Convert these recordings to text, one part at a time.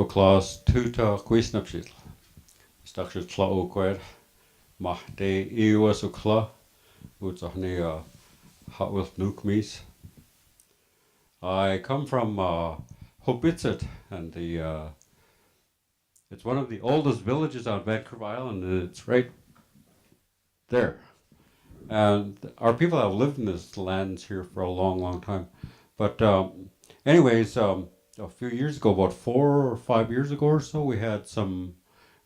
Claus tuta Quesnel. Stakjes Tla-o-qui-aht De Ewas Ukla, Utsahni Hotwilth Nukmis. I come from Hopitzit, and it's one of the oldest villages on Vancouver Island, and it's right there. And our people have lived in this lands here for a long, long time. But anyways, a few years ago, about 4 or 5 years ago or so, we had some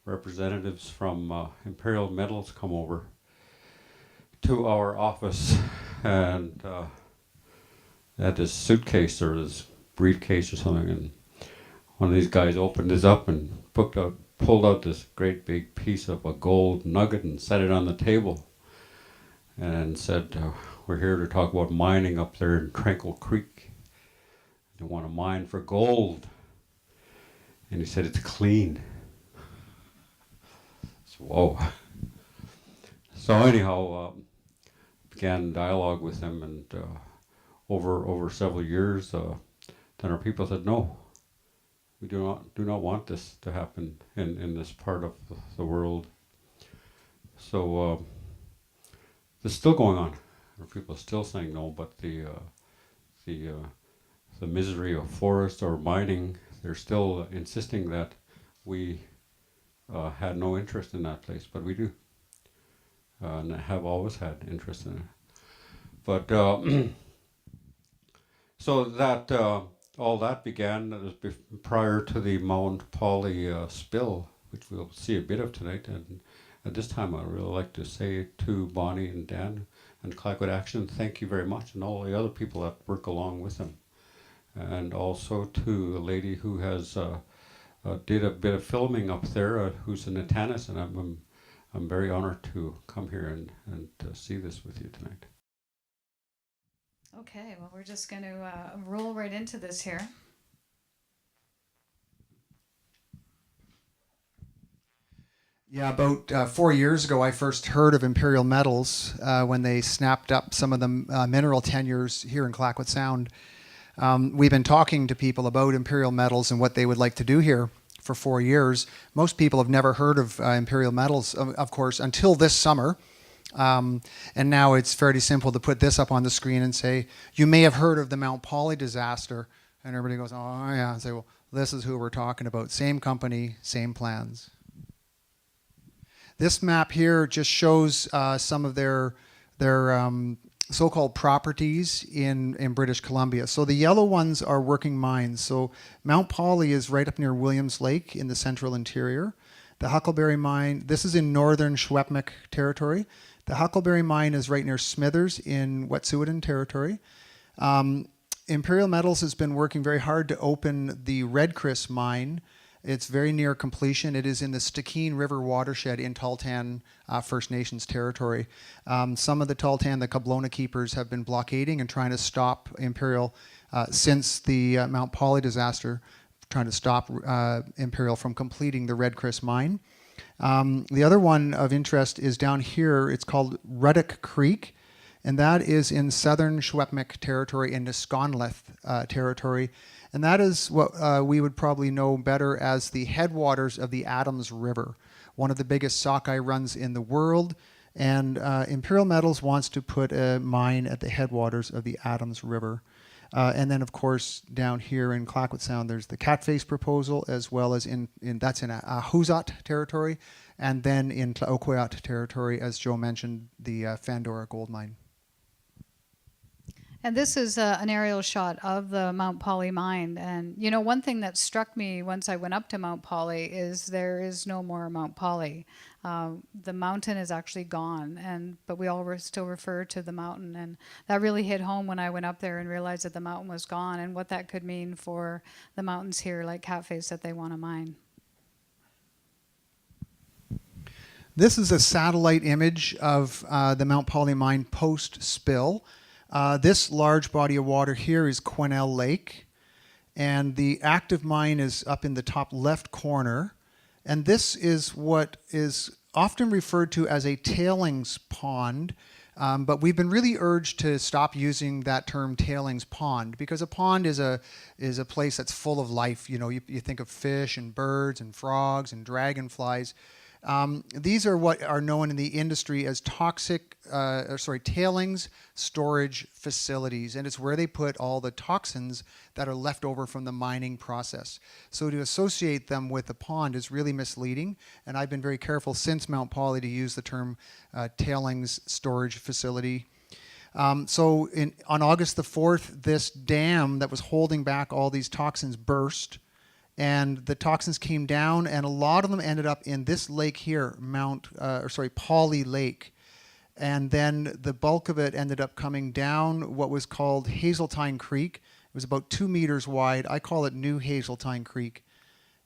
representatives from Imperial Metals come over to our office, and they had this suitcase or this briefcase or something, and one of these guys opened this up and pulled out this great big piece of a gold nugget and set it on the table and said, we're here to talk about mining up there in Quenelle Creek. They want to mine for gold. And he said, it's clean. So, whoa. So anyhow, began dialogue with him, and over several years, then our people said, no, we do not want this to happen in this part of the world. So this is still going on. Our people are still saying no, but the misery of forest or mining, they're still insisting that we had no interest in that place, but we do, and have always had interest in it. But so that all that began prior to the Mount Polley spill, which we'll see a bit of tonight. And at this time, I'd really like to say to Bonny and Dan and Clayoquot Action, thank you very much, and all the other people that work along with them. And also to the lady who has did a bit of filming up there, who's in Natanis, and I'm very honored to come here and see this with you tonight. Okay, well, we're just going to roll right into this here. Yeah, about 4 years ago, I first heard of Imperial Metals when they snapped up some of the mineral tenures here in Clayoquot Sound. We've been talking to people about Imperial Metals and what they would like to do here for 4 years. Most people have never heard of Imperial Metals, of course, until this summer. And now it's fairly simple to put this up on the screen and say, you may have heard of the Mount Polley disaster. And everybody goes, oh, yeah. And say, well, this is who we're talking about. Same company, same plans. This map here just shows some of their so-called properties in British Columbia. So the yellow ones are working mines. So Mount Polley is right up near Williams Lake in the central interior. The Huckleberry Mine, this is in northern Seismic Territory. The Huckleberry Mine is right near Smithers in Wet'suwet'en Territory. Imperial Metals has been working very hard to open the Redick Creek mine. It's very near completion. It is in the Stikine River watershed in Tailings First Nations territory. Some of the Tahltan, the Kablona keepers, have been blockading and trying to stop Imperial since the Mount Polley disaster, trying to stop Imperial from completing the Redick Creek mine. The other one of interest is down here. It's called Redick Creek, and that is in southern Seismic territory in Nisconleth territory. And that is what we would probably know better as the headwaters of the Adams River, one of the biggest sockeye runs in the world. And Imperial Metals wants to put a mine at the headwaters of the Adams River. And then, of course, down here in Clayoquot Sound, there's the Catface proposal, as well as that's in Eyewitness territory, and then in Tla-o-qui-aht territory, as Joe mentioned, the Fandora gold mine. And this is an aerial shot of the Mount Polley mine. And, you know, one thing that struck me once I went up to Mount Polley is there is no more Mount Polley. The mountain is actually gone, but we all still refer to the mountain. And that really hit home when I went up there and realized that the mountain was gone and what that could mean for the mountains here, like Catface, that they want to mine. This is a satellite image of the Mount Polley mine post-spill. This large body of water here is Quenelle Lake, and the active mine is up in the top left corner. And this is what is often referred to as a tailings pond. But we've been really urged to stop using that term tailings pond, because a pond is a place that's full of life. You know, you think of fish and birds and frogs and dragonflies. These are what are known in the industry as tailings storage facilities, and it's where they put all the toxins that are left over from the mining process. So to associate them with the pond is really misleading, and I've been very careful since Mount Polley to use the term tailings storage facility. On August the 4th, this dam that was holding back all these toxins burst, and the toxins came down, and a lot of them ended up in this lake here, Polley Lake. And then the bulk of it ended up coming down what was called Hazeltine Creek. It was about 2 meters wide. I call it New Hazeltine Creek.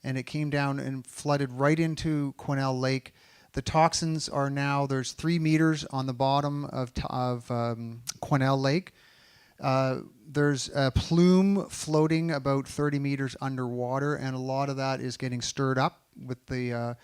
And it came down and flooded right into Quenelle Lake. The toxins are now, there's 3 meters on the bottom of Quenelle Lake. There's a plume floating about 30 meters underwater, and a lot of that is getting stirred up with the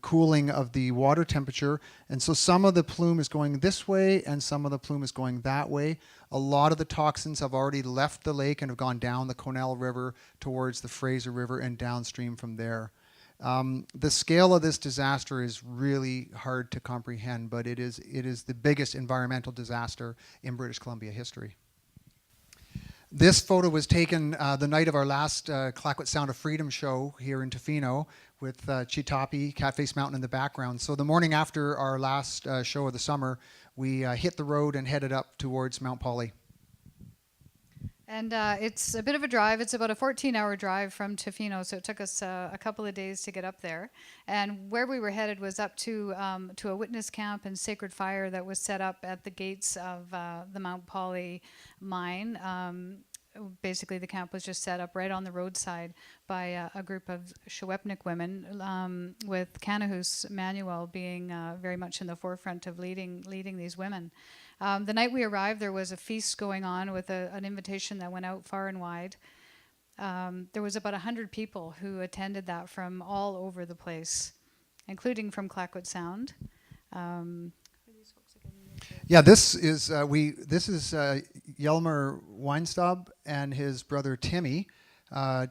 cooling of the water temperature. And so some of the plume is going this way and some of the plume is going that way. A lot of the toxins have already left the lake and have gone down the Quesnel River towards the Fraser River and downstream from there. The scale of this disaster is really hard to comprehend, but it is the biggest environmental disaster in British Columbia history. This photo was taken the night of our last Clayoquot Sound of Freedom show here in Tofino with Chitapi, Catface Mountain in the background. So the morning after our last show of the summer, we hit the road and headed up towards Mount Polley. And it's a bit of a drive. It's about a 14-hour drive from Tofino, so it took us a couple of days to get up there. And where we were headed was up to a witness camp and sacred fire that was set up at the gates of the Mount Polley mine. Basically, the camp was just set up right on the roadside by a group of Shewepnik women, with Kanahus Manuel being very much in the forefront of leading these women. The night we arrived, there was a feast going on with an invitation that went out far and wide. There was about 100 people who attended that from all over the place, including from Clayoquot Sound. Yeah, this is Yelmer Weinstab and his brother Timmy.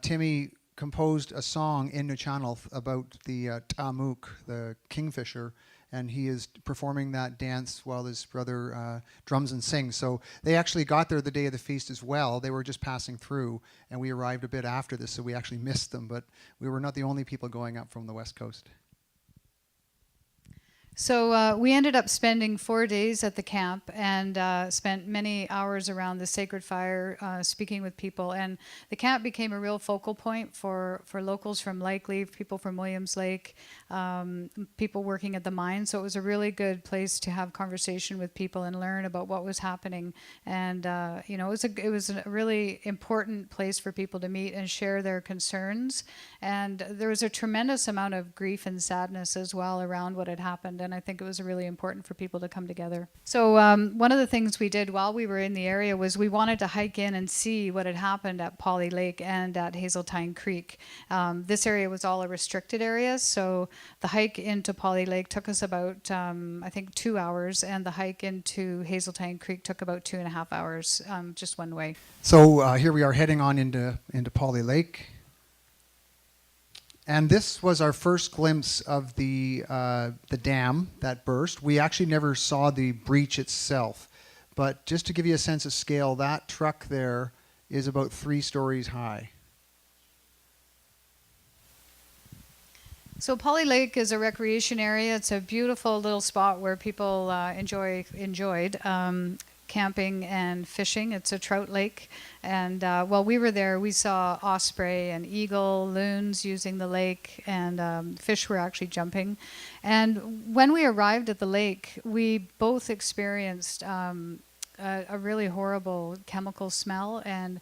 Timmy composed a song in Nuu-chah-nulth about the Tla-o-qui-aht, the kingfisher, and he is performing that dance while his brother drums and sings. So they actually got there the day of the feast as well. They were just passing through, and we arrived a bit after this, so we actually missed them, but we were not the only people going up from the West Coast. So we ended up spending 4 days at the camp and spent many hours around the sacred fire speaking with people. And the camp became a real focal point for locals from Lake Leave, people from Williams Lake, people working at the mine. So it was a really good place to have conversation with people and learn about what was happening. And it was a really important place for people to meet and share their concerns. And there was a tremendous amount of grief and sadness as well around what had happened. And I think it was really important for people to come together. So one of the things we did while we were in the area was we wanted to hike in and see what had happened at Polley Lake and at Hazeltine Creek. This area was all a restricted area, so the hike into Polley Lake took us about, I think, 2 hours, and the hike into Hazeltine Creek took about 2.5 hours, just one way. So here we are heading on into Polley Lake. And this was our first glimpse of the dam that burst. We actually never saw the breach itself. But just to give you a sense of scale, that truck there is about 3 stories high. So Polley Lake is a recreation area. It's a beautiful little spot where people enjoyed camping and fishing. It's a trout lake, and while we were there, we saw osprey and eagle, loons using the lake, and fish were actually jumping. And when we arrived at the lake, we both experienced a really horrible chemical smell and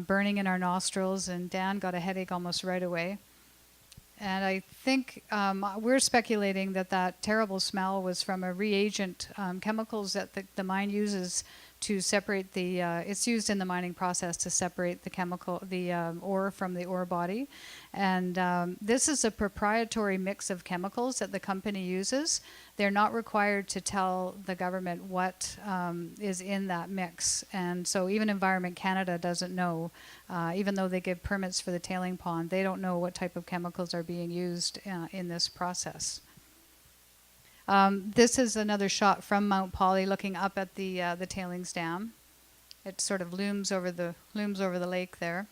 burning in our nostrils, and Dan got a headache almost right away. And I think we're speculating that terrible smell was from a reagent, chemicals that the mine uses to separate the, it's used in the mining process to separate the ore from the ore body. And this is a proprietary mix of chemicals that the company uses. They're not required to tell the government what is in that mix. And so even Environment Canada doesn't know, even though they give permits for the tailing pond, they don't know what type of chemicals are being used in this process. This is another shot from Mount Polley looking up at the tailings dam. It sort of looms over the lake there.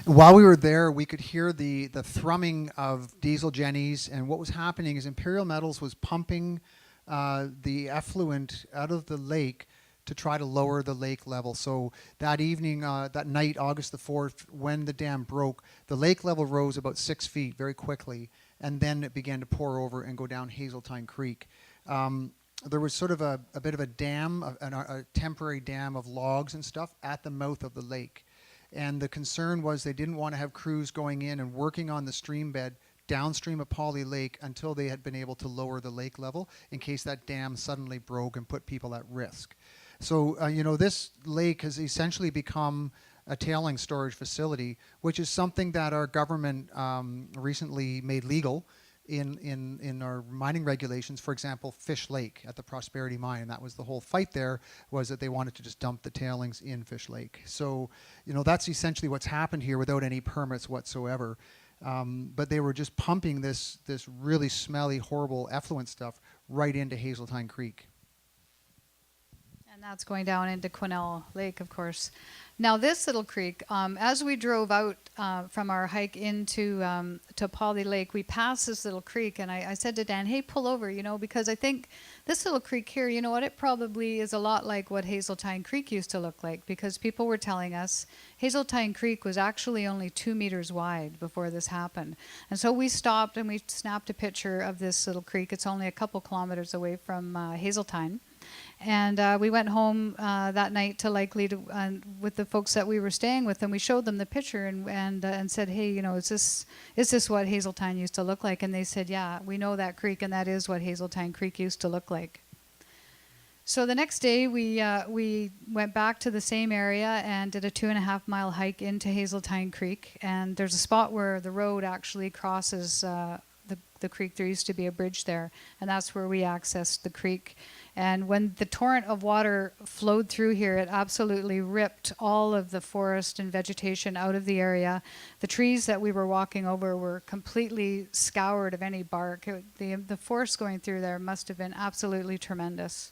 While we were there, we could hear the thrumming of diesel jennies, and what was happening is Imperial Metals was pumping the effluent out of the lake to try to lower the lake level. So that evening, that night, August the 4th, when the dam broke, the lake level rose about 6 feet very quickly, and then it began to pour over and go down Hazeltine Creek. There was sort of a bit of a dam, a temporary dam of logs and stuff at the mouth of the lake. And the concern was they didn't want to have crews going in and working on the stream bed downstream of Polley Lake until they had been able to lower the lake level in case that dam suddenly broke and put people at risk. So, this lake has essentially become a tailing storage facility, which is something that our government recently made legal in our mining regulations. For example, Fish Lake at the Prosperity Mine, and that was the whole fight there, was that they wanted to just dump the tailings in Fish Lake. So, that's essentially what's happened here without any permits whatsoever. But they were just pumping this really smelly, horrible effluent stuff right into Hazeltine Creek. And that's going down into Quenelle Lake, of course. Now, this little creek, as we drove out from our hike into to Polley Lake, we passed this little creek, and I said to Dan, hey, pull over, because I think this little creek here, it probably is a lot like what Hazeltine Creek used to look like, because people were telling us Hazeltine Creek was actually only 2 meters wide before this happened. And so we stopped and we snapped a picture of this little creek. It's only a couple kilometers away from Hazeltine. And we went home that night to with the folks that we were staying with, and we showed them the picture and said, hey, is this what Hazeltine used to look like? And they said, yeah, we know that creek, and that is what Hazeltine Creek used to look like. So the next day we went back to the same area and did a 2.5 mile hike into Hazeltine Creek, and there's a spot where the road actually crosses the creek. There used to be a bridge there, and that's where we accessed the creek. And when the torrent of water flowed through here, it absolutely ripped all of the forest and vegetation out of the area. The trees that we were walking over were completely scoured of any bark. The force going through there must have been absolutely tremendous.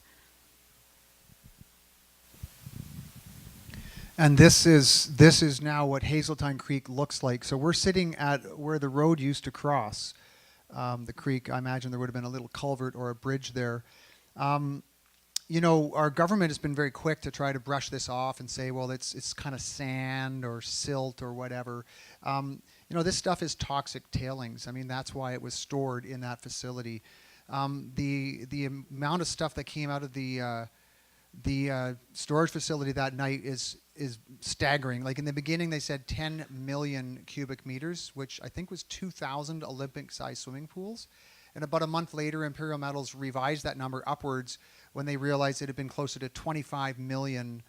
And this is now what Hazeltine Creek looks like. So we're sitting at where the road used to cross the creek. I imagine there would have been a little culvert or a bridge there. Our government has been very quick to try to brush this off and say, well, it's kind of sand or silt or whatever. This stuff is toxic tailings. I mean, that's why it was stored in that facility. The amount of stuff that came out of the storage facility that night is staggering. Like in the beginning, they said 10 million cubic meters, which I think was 2,000 Olympic-sized swimming pools. And about a month later, Imperial Metals revised that number upwards when they realized it had been closer to 25 million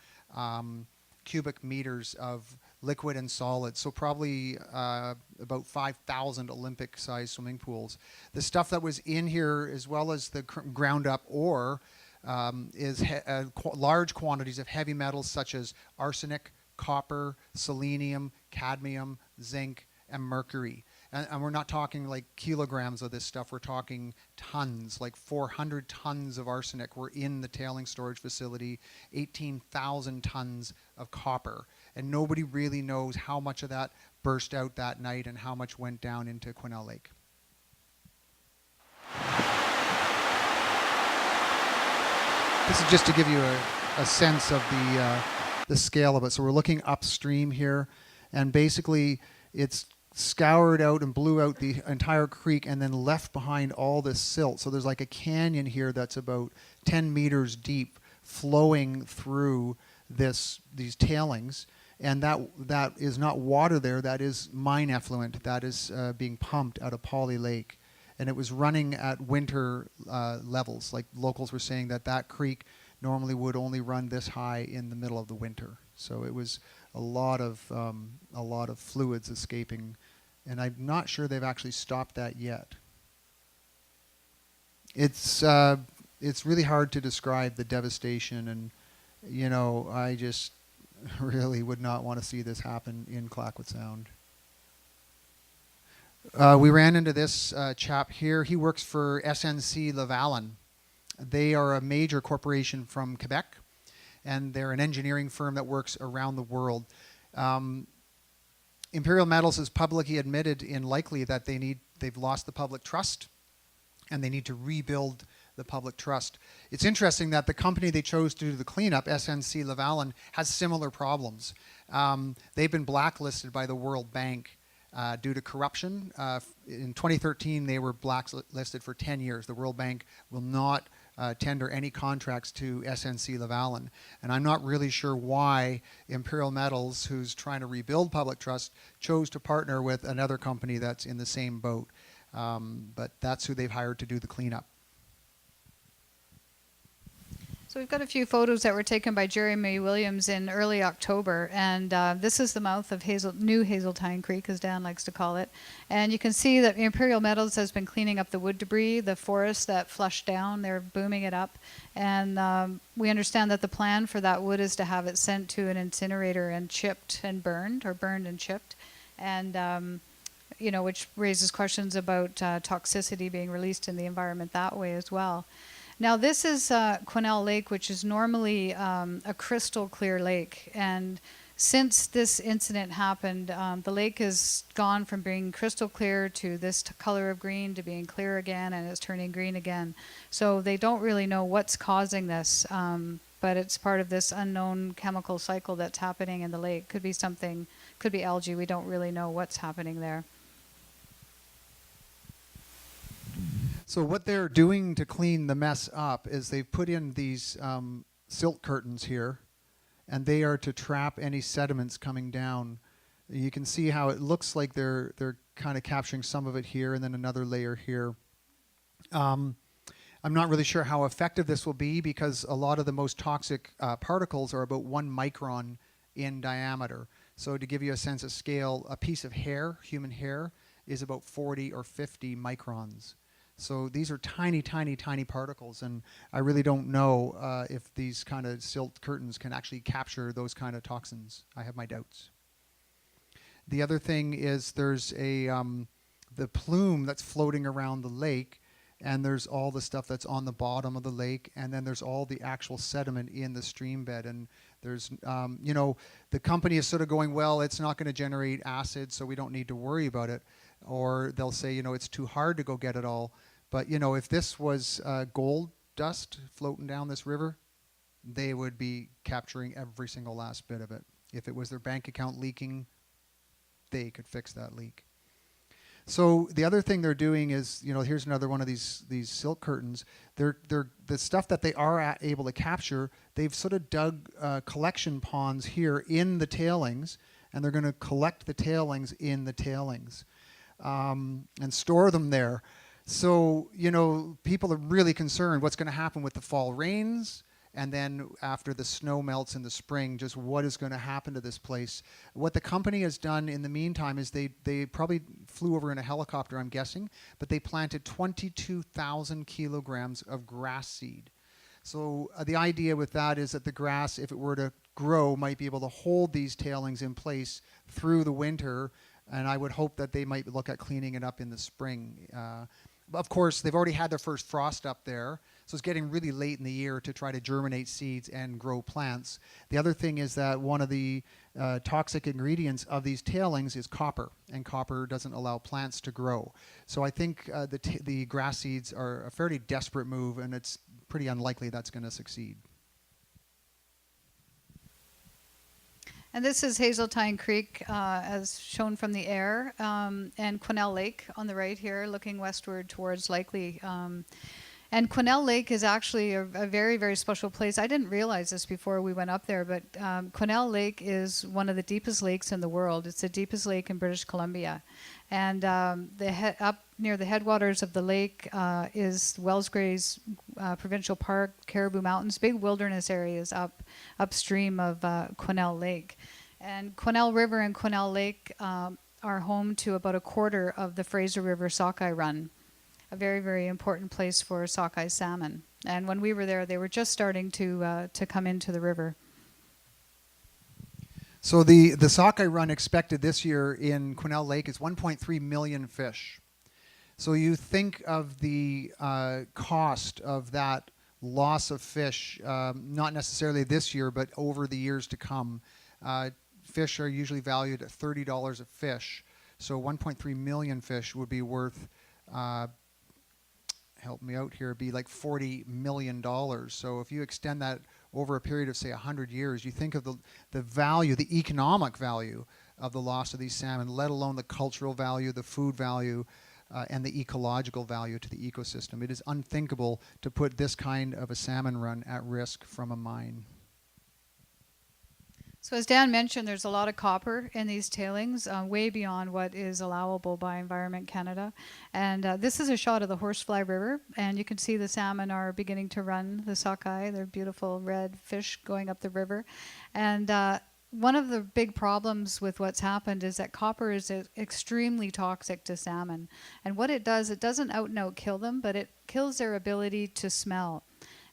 cubic meters of liquid and solid. So probably about 5,000 Olympic-sized swimming pools. The stuff that was in here, as well as the ground-up ore, is large quantities of heavy metals such as arsenic, copper, selenium, cadmium, zinc, and mercury. And we're not talking like kilograms of this stuff. We're talking tons, like 400 tons of arsenic were in the tailing storage facility, 18,000 tons of copper. And nobody really knows how much of that burst out that night and how much went down into Quenelle Lake. This is just to give you a sense of the scale of it. So we're looking upstream here, and basically it's scoured out and blew out the entire creek and then left behind all this silt. So there's like a canyon here that's about 10 meters deep flowing through these tailings. And that is not water there, that is mine effluent that is being pumped out of Polley Lake. and it was running at winter levels. Like locals were saying that creek normally would only run this high in the middle of the winter. So it was a lot of fluids escaping, and I'm not sure they've actually stopped that yet. It's really hard to describe the devastation, and I just really would not want to see this happen in Clayoquot Sound. We ran into this chap here. He works for SNC-Lavalin. They are a major corporation from Quebec, and they're an engineering firm that works around the world. Imperial Metals has publicly admitted in Likely that they've lost the public trust, and they need to rebuild the public trust. It's interesting that the company they chose to do the cleanup, SNC-Lavalin, has similar problems. They've been blacklisted by the World Bank due to corruption. In 2013, they were blacklisted for 10 years. The World Bank will not tender any contracts to SNC-Lavalin. And I'm not really sure why Imperial Metals, who's trying to rebuild public trust, chose to partner with another company that's in the same boat. But that's who they've hired to do the cleanup. So we've got a few photos that were taken by Jeremy Williams in early October, and this is the mouth of New Hazeltine Creek, as Dan likes to call it. And you can see that Imperial Metals has been cleaning up the wood debris, the forest that flushed down. They're booming it up, and we understand that the plan for that wood is to have it sent to an incinerator and chipped and burned, or burned and chipped, and which raises questions about toxicity being released in the environment that way as well. Now this is Quenelle Lake, which is normally a crystal clear lake, and since this incident happened, the lake has gone from being crystal clear to this color of green to being clear again, and it's turning green again. So they don't really know what's causing this, but it's part of this unknown chemical cycle that's happening in the lake. Could be something, could be algae. We don't really know what's happening there. So what they're doing to clean the mess up is they've put in these silt curtains here, and they are to trap any sediments coming down. You can see how it looks like they're kind of capturing some of it here and then another layer here. I'm not really sure how effective this will be, because a lot of the most toxic particles are about 1 micron in diameter. So to give you a sense of scale, a piece of hair, human hair, is about 40 or 50 microns. So these are tiny, tiny, tiny particles, and I really don't know if these kind of silt curtains can actually capture those kind of toxins. I have my doubts. The other thing is there's the plume that's floating around the lake, and there's all the stuff that's on the bottom of the lake, and then there's all the actual sediment in the stream bed. And there's, the company is sort of going, well, it's not going to generate acid, so we don't need to worry about it. Or they'll say, it's too hard to go get it all. But, if this was gold dust floating down this river, they would be capturing every single last bit of it. If it was their bank account leaking, they could fix that leak. So the other thing they're doing is, here's another one of these silt curtains. They're the stuff that they are able to capture. They've sort of dug collection ponds here in the tailings, and they're going to collect the tailings in the tailings and store them there. So people are really concerned what's going to happen with the fall rains, and then after the snow melts in the spring, just what is going to happen to this place. What the company has done in the meantime is they probably flew over in a helicopter, I'm guessing, but they planted 22,000 kilograms of grass seed. So the idea with that is that the grass, if it were to grow, might be able to hold these tailings in place through the winter, and I would hope that they might look at cleaning it up in the spring. Of course, they've already had their first frost up there, so it's getting really late in the year to try to germinate seeds and grow plants. The other thing is that one of the toxic ingredients of these tailings is copper, and copper doesn't allow plants to grow. So I think the grass seeds are a fairly desperate move, and it's pretty unlikely that's going to succeed. And this is Hazeltine Creek, as shown from the air, and Quenelle Lake on the right here, looking westward towards Likely. And Quenelle Lake is actually a very, very special place. I didn't realize this before we went up there, but Quenelle Lake is one of the deepest lakes in the world. It's the deepest lake in British Columbia. And up near the headwaters of the lake is Wells Grays Provincial Park, Caribou Mountains, big wilderness areas upstream of Quenelle Lake. And Quesnel River and Quenelle Lake are home to about a quarter of the Fraser River Sockeye Run, a very, very important place for sockeye salmon. And when we were there, they were just starting to come into the river. So the sockeye run expected this year in Quenelle Lake is 1.3 million fish. So you think of the cost of that loss of fish, not necessarily this year, but over the years to come. Fish are usually valued at $30 a fish. So 1.3 million fish would be worth, help me out here, be like $40 million. So if you extend that over a period of, say, 100 years, you think of the value, the economic value of the loss of these salmon, let alone the cultural value, the food value, and the ecological value to the ecosystem. It is unthinkable to put this kind of a salmon run at risk from a mine. So as Dan mentioned, there's a lot of copper in these tailings, way beyond what is allowable by Environment Canada. And this is a shot of the Horsefly River, and you can see the salmon are beginning to run, the sockeye. They're beautiful red fish going up the river. And one of the big problems with what's happened is that copper is extremely toxic to salmon. And what it does, it doesn't out and out kill them, but it kills their ability to smell.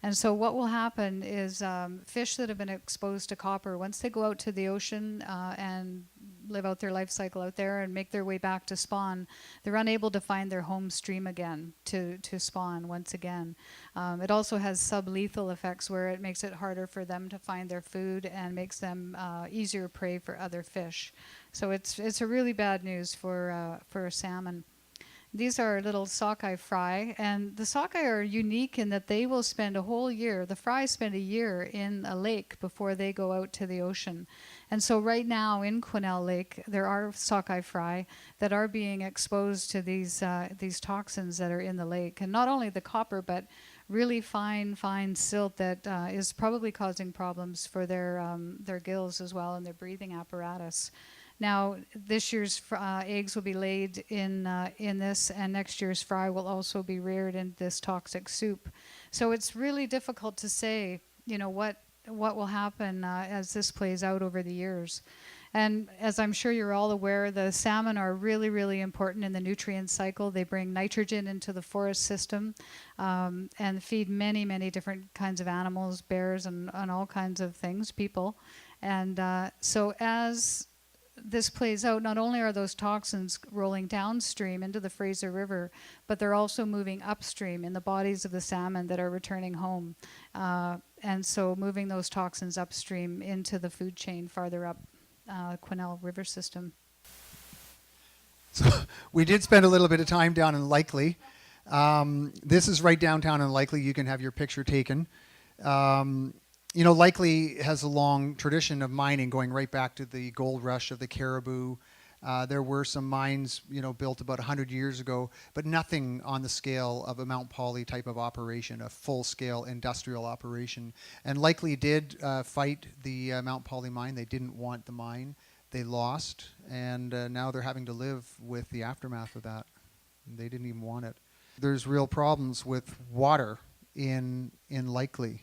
And so what will happen is fish that have been exposed to copper, once they go out to the ocean and live out their life cycle out there and make their way back to spawn, they're unable to find their home stream again to spawn once again. It also has sublethal effects where it makes it harder for them to find their food and makes them easier prey for other fish. So it's a really bad news for salmon. These are little sockeye fry, and the sockeye are unique in that they will spend a whole year, the fry spend a year in a lake before they go out to the ocean. And so right now in Quenelle Lake, there are sockeye fry that are being exposed to these toxins that are in the lake. And not only the copper, but really fine silt that is probably causing problems for their gills as well and their breathing apparatus. Now, this year's eggs will be laid in this, and next year's fry will also be reared in this toxic soup. So it's really difficult to say, what will happen as this plays out over the years. And as I'm sure you're all aware, the salmon are really, really important in the nutrient cycle. They bring nitrogen into the forest system and feed many, many different kinds of animals, bears, and all kinds of things, people. And so as this plays out, not only are those toxins rolling downstream into the Fraser River, but they're also moving upstream in the bodies of the salmon that are returning home. And so moving those toxins upstream into the food chain farther up Quenelle River system. So we did spend a little bit of time down in Likely. This is right downtown in Likely. You can have your picture taken. Likely has a long tradition of mining going right back to the gold rush of the Caribou. There were some mines, built about 100 years ago, but nothing on the scale of a Mount Polley type of operation, a full-scale industrial operation. And Likely did fight the Mount Polley mine. They didn't want the mine. They lost, and now they're having to live with the aftermath of that. They didn't even want it. There's real problems with water in Likely.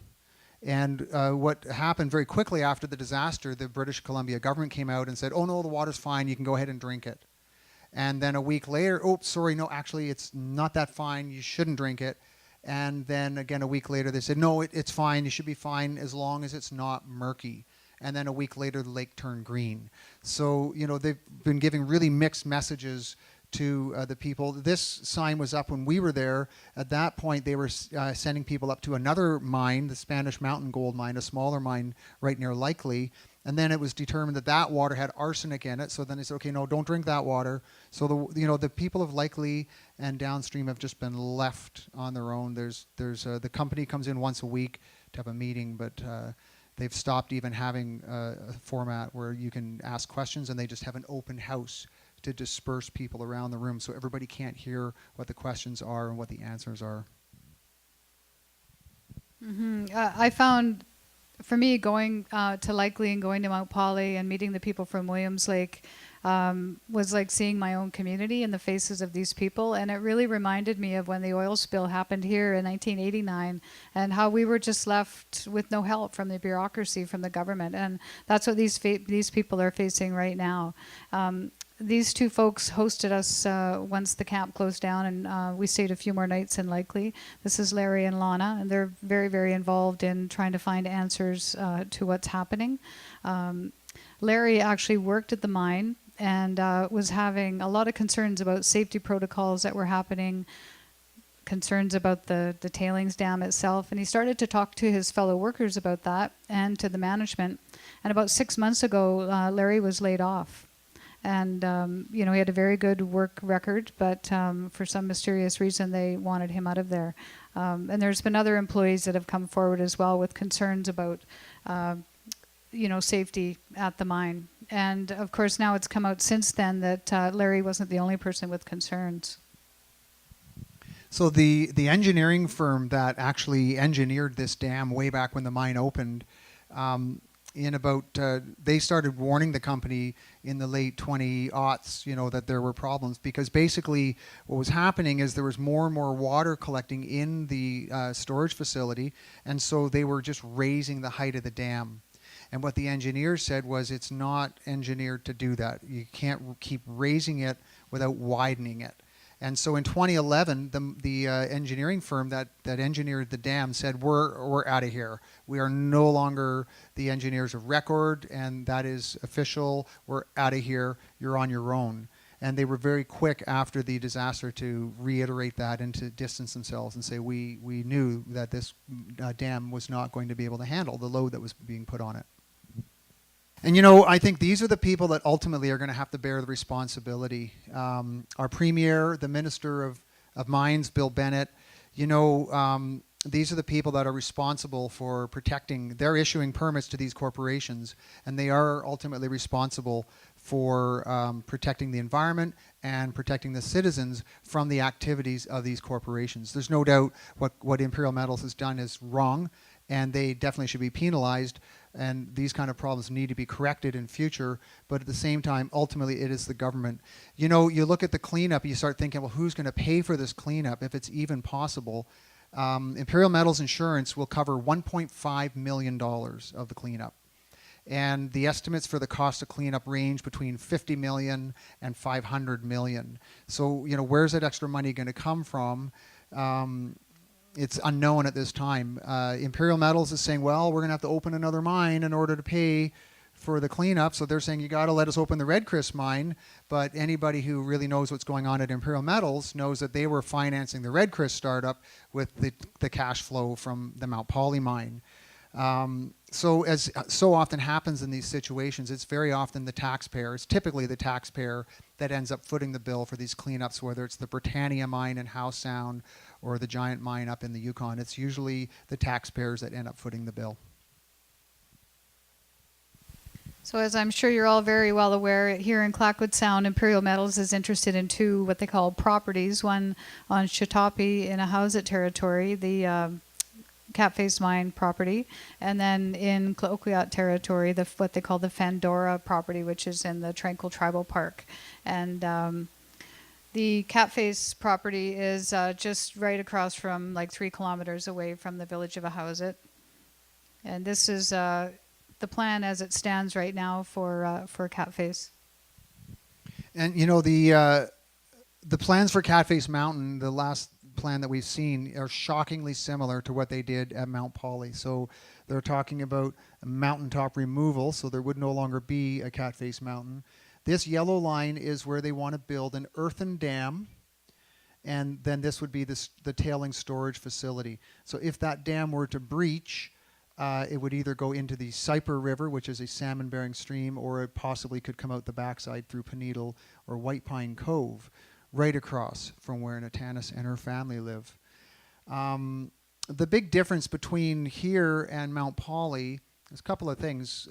And what happened very quickly after the disaster, the British Columbia government came out and said, oh no, the water's fine, you can go ahead and drink it. And then a week later, oh, sorry, no, actually it's not that fine, you shouldn't drink it. And then again a week later they said, no, it's fine, you should be fine as long as it's not murky. And then a week later the lake turned green. So, they've been giving really mixed messages to the people. This sign was up when we were there. At that point, they were sending people up to another mine, the Spanish Mountain Gold Mine, a smaller mine right near Likely. And then it was determined that water had arsenic in it. So then they said, okay, no, don't drink that water. So the people of Likely and downstream have just been left on their own. There's the company comes in once a week to have a meeting, but they've stopped even having a format where you can ask questions, and they just have an open house to disperse people around the room so everybody can't hear what the questions are and what the answers are. I found, for me, going to Likely and going to Mount Polley and meeting the people from Williams Lake was like seeing my own community in the faces of these people. And it really reminded me of when the oil spill happened here in 1989 and how we were just left with no help from the bureaucracy, from the government. And that's what these people are facing right now. These two folks hosted us once the camp closed down, and we stayed a few more nights in Likely. This is Larry and Lana, and they're very, very involved in trying to find answers to what's happening. Larry actually worked at the mine and was having a lot of concerns about safety protocols that were happening, concerns about the tailings dam itself, and he started to talk to his fellow workers about that and to the management. And about 6 months ago, Larry was laid off. And, he had a very good work record, but for some mysterious reason, they wanted him out of there. And there's been other employees that have come forward as well with concerns about, safety at the mine. And, of course, now it's come out since then that Larry wasn't the only person with concerns. So the engineering firm that actually engineered this dam way back when the mine opened, they started warning the company in the late 20-aughts, that there were problems, because basically what was happening is there was more and more water collecting in the storage facility, and so they were just raising the height of the dam. And what the engineers said was, it's not engineered to do that. You can't keep raising it without widening it. And so in 2011, the engineering firm that engineered the dam said, we're out of here. We are no longer the engineers of record, and that is official. We're out of here. You're on your own. And they were very quick after the disaster to reiterate that and to distance themselves and say, we knew that this dam was not going to be able to handle the load that was being put on it. And I think these are the people that ultimately are going to have to bear the responsibility. Our premier, the Minister of Mines, Bill Bennett, these are the people that are responsible for protecting. They're issuing permits to these corporations, and they are ultimately responsible for protecting the environment and protecting the citizens from the activities of these corporations. There's no doubt what Imperial Metals has done is wrong, and they definitely should be penalized. And these kind of problems need to be corrected in future, but at the same time, ultimately, it is the government. You look at the cleanup, you start thinking, well, who's going to pay for this cleanup, if it's even possible? Imperial Metals Insurance will cover $1.5 million of the cleanup. And the estimates for the cost of cleanup range between $50 million and $500 million. So, where's that extra money going to come from? It's unknown at this time. Imperial Metals is saying, well, we're going to have to open another mine in order to pay for the cleanup. So they're saying, you got to let us open the Redick Creek mine. But anybody who really knows what's going on at Imperial Metals knows that they were financing the Redick Creek startup with the cash flow from the Mount Polley mine. So as so often happens in these situations, it's very often the taxpayer, it's typically the taxpayer that ends up footing the bill for these cleanups, whether it's the Britannia mine in Howe Sound or the giant mine up in the Yukon. It's usually the taxpayers that end up footing the bill. So as I'm sure you're all very well aware, here in Clayoquot Sound, Imperial Metals is interested in two what they call properties, one on Shatapi in a Hazeltine territory, the Cat-Face Mine property, and then in Tla-o-qui-aht territory, what they call the Fandora property, which is in the Tranquil Tribal Park. And the Cat-Face property is just right across from, like 3 kilometers away from the village of Ahousaht. And this is the plan as it stands right now for Cat-Face. And the plans for Cat-Face Mountain, the last plan that we've seen, are shockingly similar to what they did at Mount Polley. So they're talking about mountaintop removal, so there would no longer be a Cat-Face Mountain. This yellow line is where they want to build an earthen dam, and then this would be the tailings storage facility. So if that dam were to breach, it would either go into the Cyper River, which is a salmon-bearing stream, or it possibly could come out the backside through Peneedle or White Pine Cove, right across from where Natanis and her family live. The big difference between here and Mount Polley is a couple of things.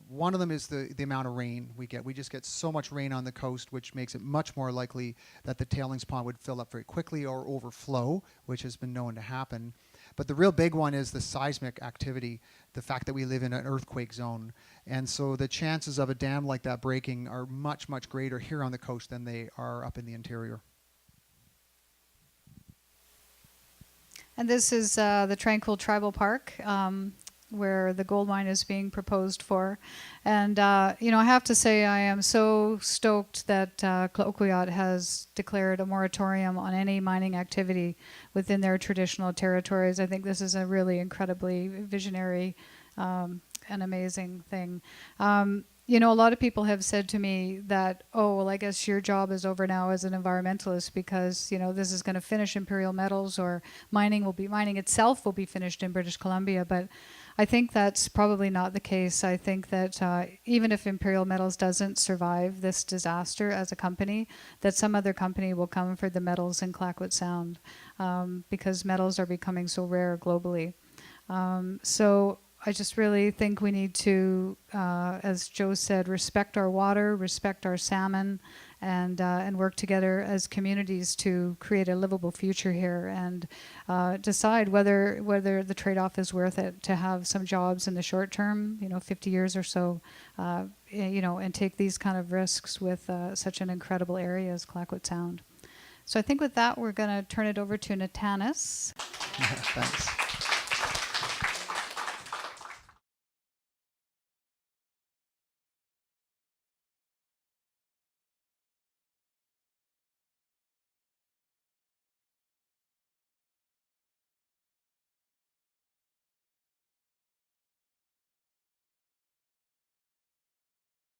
One of them is the amount of rain we get. We just get so much rain on the coast, which makes it much more likely that the tailings pond would fill up very quickly or overflow, which has been known to happen. But the real big one is the seismic activity, the fact that we live in an earthquake zone. And so the chances of a dam like that breaking are much, much greater here on the coast than they are up in the interior. And this is the Tranquil Tribal Park, where the gold mine is being proposed for. And, you know, I have to say I am so stoked that Tla-o-qui-aht has declared a moratorium on any mining activity within their traditional territories. I think this is a really incredibly visionary and amazing thing. You know, a lot of people have said to me that, oh, well, I guess your job is over now as an environmentalist because, you know, this is going to finish Imperial Metals, or mining itself will be finished in British Columbia. But I think that's probably not the case. I think that even if Imperial Metals doesn't survive this disaster as a company, that some other company will come for the metals in Clayoquot Sound, because metals are becoming so rare globally. So I just really think we need to, as Joe said, respect our water, respect our salmon, and work together as communities to create a livable future here, and decide whether the trade-off is worth it to have some jobs in the short term, 50 years or so, and take these kind of risks with such an incredible area as Clayoquot Sound. So I think with that, we're going to turn it over to Natanis. Thanks.